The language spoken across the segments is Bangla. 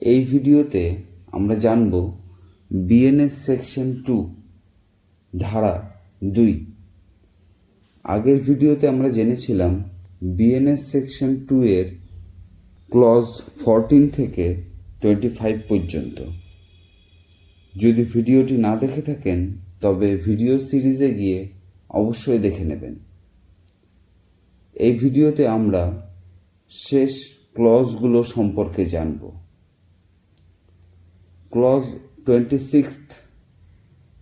এই ভিডিওতে আমরা জানব বিএনএস সেকশন 2 ধারা 2। আগের ভিডিওতে আমরা জেনেছিলাম বিএনএস সেকশন 2 এর ক্লজ 14 থেকে 25 পর্যন্ত। যদি ভিডিওটি না দেখে থাকেন তবে ভিডিও সিরিজে গিয়ে অবশ্যই দেখে নেবেন। এই ভিডিওতে আমরা শেষ ক্লজগুলো সম্পর্কে জানব। ক্লজ 26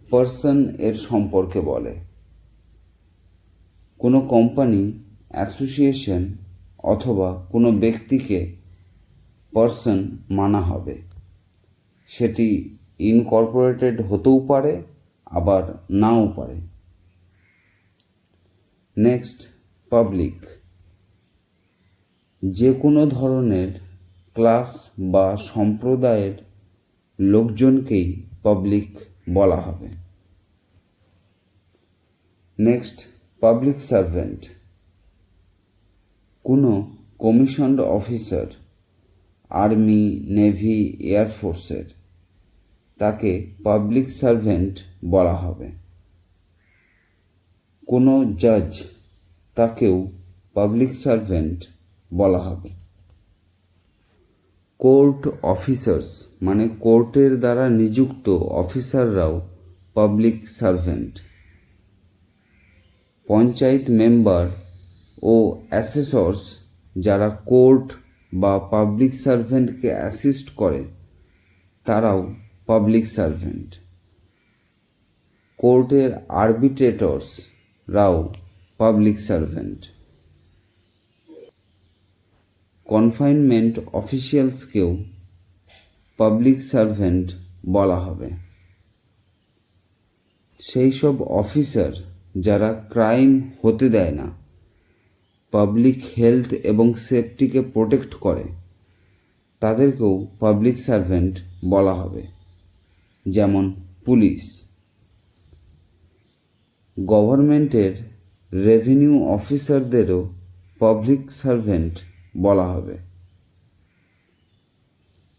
পার্সন এর সম্পর্কে বলে, কোনো কোম্পানি, অ্যাসোসিয়েশন অথবা কোনো ব্যক্তিকে পার্সন মানা হবে। সেটি ইনকর্পোরেটেড হতেও পারে, আবার নাও পারে। Next, public. যে কোনো ধরনের ক্লাস বা সম্প্রদায়ের লোকজনকেই পাবলিক বলা হবে। Next, public servant. কোনো কমিশনড অফিসার, আর্মি, নেভি, এয়ারফোর্সের, তাকে পাবলিক সার্ভেন্ট বলা হবে। কোনো জাজ, তাকেও পাবলিক সার্ভেন্ট বলা হবে। কোর্ট অফিসার্স মানে কোর্টের দ্বারা নিযুক্ত অফিসাররাও পাবলিক সার্ভেন্ট। পঞ্চায়েত মেম্বার ও অ্যাসেসর্স, যারা কোর্ট বা পাবলিক সার্ভেন্টকে অ্যাসিস্ট করে, তারাও পাবলিক সার্ভেন্ট। কোর্টের আরবিট্রেটরসরাও পাবলিক সার্ভেন্ট। কনফাইনমেন্ট অফিসিয়ালসকেও পাবলিক সার্ভেন্ট বলা হবে। সেই সব অফিসার যারা ক্রাইম হতে দেয় না, পাবলিক হেলথ এবং সেফটিকে প্রোটেক্ট করে, তাদেরকেও পাবলিক সার্ভেন্ট বলা হবে, যেমন পুলিশ। গভর্নমেন্টের রেভিনিউ অফিসারদেরও পাবলিক সার্ভেন্ট বলা হবে।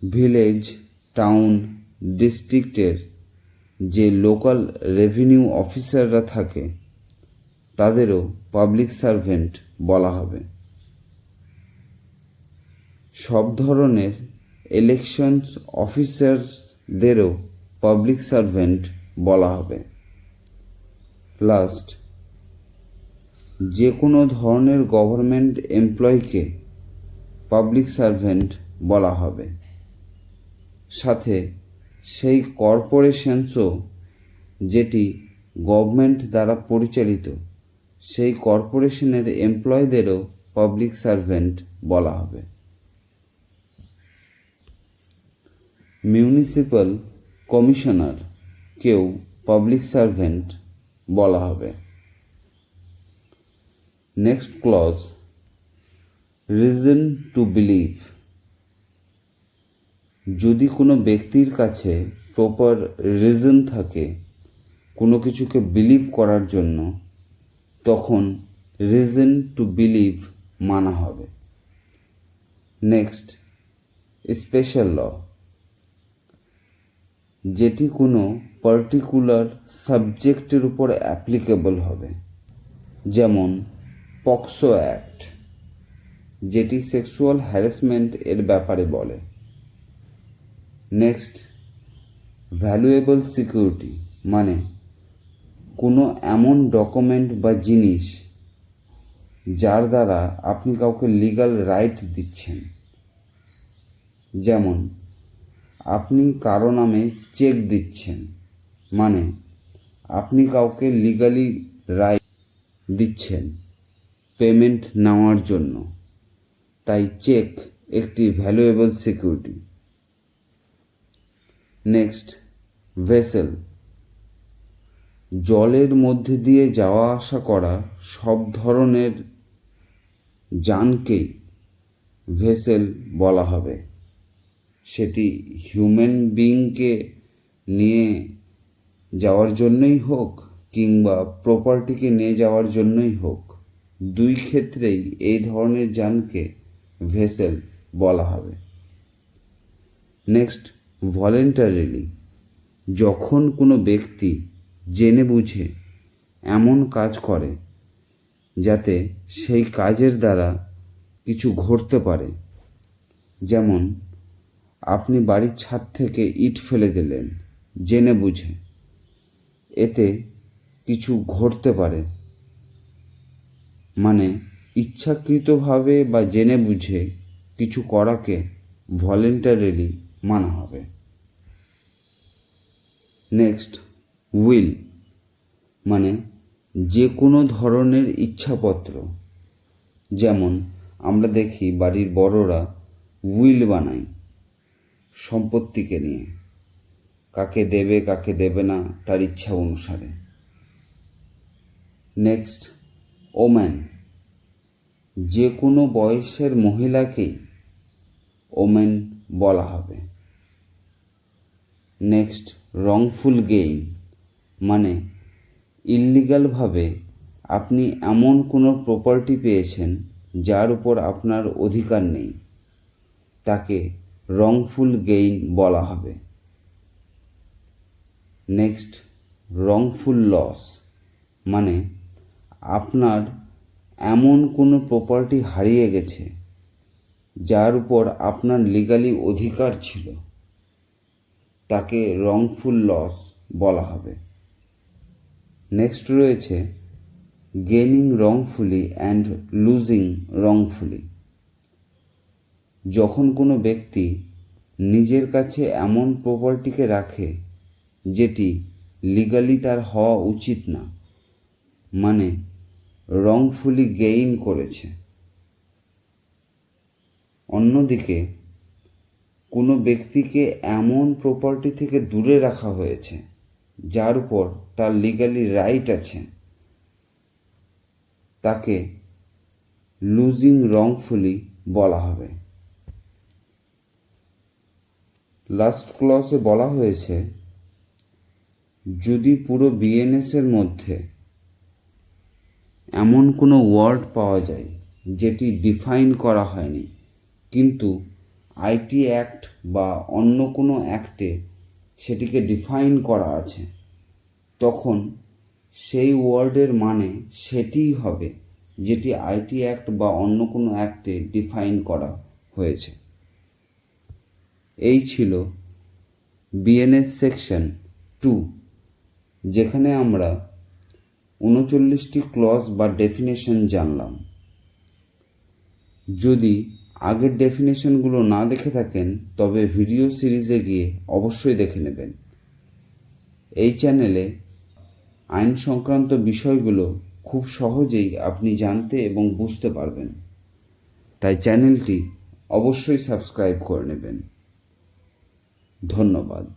ভিলেজ, টাউন, ডিস্ট্রিক্টের যে লোকাল রেভিনিউ অফিসাররা থাকে, তাদেরও পাবলিক সার্ভেন্ট বলা হবে। সব ধরনের ইলেকশনস অফিসারদেরও পাবলিক সার্ভেন্ট বলা হবে। লাস্ট, যে কোনো ধরনের গভর্নমেন্ট এমপ্লয়িকে পাবলিক সার্ভেন্ট বলা হবে। সাথে সেই কর্পোরেশনসও যেটি গভর্নমেন্ট দ্বারা পরিচালিত, সেই কর্পোরেশনের এমপ্লয়ীদেরও পাবলিক সার্ভেন্ট বলা হবে। মিউনিসিপ্যাল কমিশনারকেও পাবলিক সার্ভেন্ট বলা হবে। Next clause, reason to believe. যদি কোনো ব্যক্তির কাছে প্রপার রিজন থাকে কোনো কিছুকে বিলিভ করার জন্য, তখন রিজন টু বিলিভ মানা হবে। Next, special law. যেটি কোনো পার্টিকুলার সাবজেক্টের উপর অ্যাপ্লিকেবল হবে, যেমন পক্সো অ্যাক্ট, যেটি সেক্সুয়াল হ্যারাসমেন্ট এর ব্যাপারে বলে। নেক্সট, ভ্যালুয়েবল সিকিউরিটি মানে কোনো এমন ডকুমেন্ট বা জিনিস যার দ্বারা আপনি কাউকে লিগ্যাল রাইট দিচ্ছেন, যেমন আপনি কারো নামে চেক দিচ্ছেন, মানে আপনি কাউকে লিগালি রাইট দিচ্ছেন পেমেন্ট নেওয়ার জন্য, তাই চেক একটি ভ্যালুয়েবল সিকিউরিটি। Next, vessel. জলের মধ্যে দিয়ে যাওয়া আসা করা সব ধরনের যানকেই ভেসেল বলা হবে। সেটি হিউম্যান বিইংকে নিয়ে যাওয়ার জন্যই হোক কিংবা প্রপার্টিকে নিয়ে যাওয়ার জন্যই হোক, দুই ক্ষেত্রেই এই ধরনের যানকে ভেসেল বলা হবে। নেক্সট, ভলেন্টারিলি, যখন কোনো ব্যক্তি জেনে বুঝে এমন কাজ করে যাতে সেই কাজের দ্বারা কিছু ঘটতে পারে, যেমন আপনি বাড়ির ছাদ থেকে ইট ফেলে দিলেন জেনে বুঝে, এতে কিছু ঘটতে পারে, মানে ইচ্ছাকৃতভাবে বা জেনে বুঝে কিছু করাকে ভলেন্টারিলি মানা হবে। নেক্সট, উইল, মানে যে কোনো ধরনের ইচ্ছাপত্র, যেমন আমরা দেখি বাড়ির বড়রা উইল বানায় সম্পত্তিকে নিয়ে, কাকে দেবে কাকে দেবে না তার ইচ্ছা অনুসারে। নেক্সট, ওম্যান, যে কোনো বয়সের মহিলাকেই ওম্যান বলা হবে। নেক্সট, রংফুল গেইন, মানে ইল্লিগালভাবে আপনি এমন কোনো প্রপার্টি পেয়েছেন যার উপর আপনার অধিকার নেই, তাকে রংফুল গেইন বলা হবে। নেক্সট, রংফুল লস, মানে আপনার এমন কোনো প্রপার্টি হারিয়ে গেছে যার উপর আপনার লিগালি অধিকার ছিল, তাকে রংফুল লস বলা হবে। নেক্সট রয়েছে গেইনিং রংফুলি অ্যান্ড লুজিং রংফুলি, যখন কোনো ব্যক্তি নিজের কাছে এমন প্রপার্টিকে রাখে যেটি লিগালি তার হওয়া উচিত না, মানে রংফুলি গেইন করেছে। অন্যদিকে কোনো ব্যক্তিকে এমন প্রপার্টি থেকে দূরে রাখা হয়েছে যার উপর তার লিগালি রাইট আছে, তাকে লুজিং রংফুলি বলা হবে। লাস্ট ক্লজে বলা হয়েছে, যদি পুরো বিএনএসের মধ্যে এমন কোনো ওয়ার্ড পাওয়া যায় যেটি ডিফাইন করা হয়নি, কিন্তু আইটি অ্যাক্ট বা অন্য কোনো অ্যাক্টে সেটিকে ডিফাইন করা আছে, তখন সেই ওয়ার্ডের মানে সেটিই হবে যেটি আইটি অ্যাক্ট বা অন্য কোনো অ্যাক্টে ডিফাইন করা হয়েছে। এই ছিল বিএনএস সেকশন 2, যেখানে আমরা 39টি ক্লজ বা ডেফিনেশন জানলাম। যদি আগের ডেফিনেশনগুলো না দেখে থাকেন তবে ভিডিও সিরিজে গিয়ে অবশ্যই দেখে নেবেন। এই চ্যানেলে আইন সংক্রান্ত বিষয়গুলো খুব সহজেই আপনি জানতে এবং বুঝতে পারবেন, তাই চ্যানেলটি অবশ্যই সাবস্ক্রাইব করে নেবেন। ধন্যবাদ।